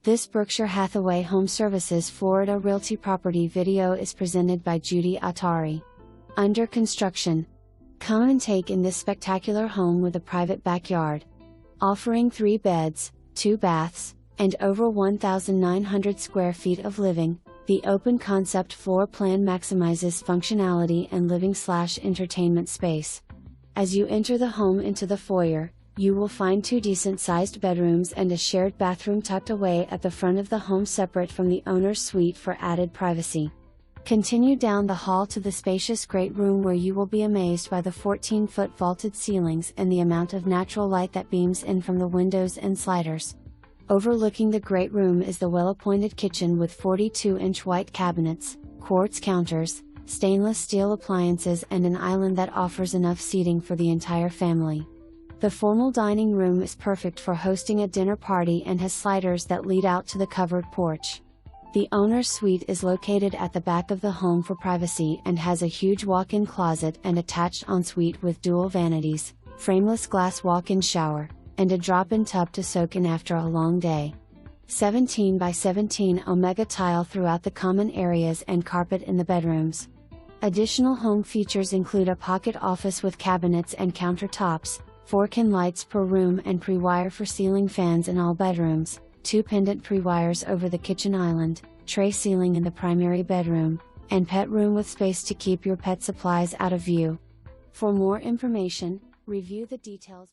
This Berkshire Hathaway HomeServices Florida Realty property video is presented by Judy Atari. Under construction. Come and take in this spectacular home with a private backyard. Offering 3 beds, 2 baths, and over 1,900 square feet of living, the open concept floor plan maximizes functionality and living/entertainment space. As you enter the home into the foyer, you will find 2 decent-sized bedrooms and a shared bathroom tucked away at the front of the home separate from the owner's suite for added privacy. Continue down the hall to the spacious great room where you will be amazed by the 14-foot vaulted ceilings and the amount of natural light that beams in from the windows and sliders. Overlooking the great room is the well-appointed kitchen with 42-inch white cabinets, quartz counters, stainless steel appliances and an island that offers enough seating for the entire family. The formal dining room is perfect for hosting a dinner party and has sliders that lead out to the covered porch. The owner's suite is located at the back of the home for privacy and has a huge walk-in closet and attached ensuite with dual vanities, frameless glass walk-in shower, and a drop-in tub to soak in after a long day. 17 by 17 omega tile throughout the common areas and carpet in the bedrooms. Additional home features include a pocket office with cabinets and countertops, 4 can lights per room and prewire for ceiling fans in all bedrooms, 2 pendant prewires over the kitchen island, tray ceiling in the primary bedroom, and pet room with space to keep your pet supplies out of view. For more information, review the details.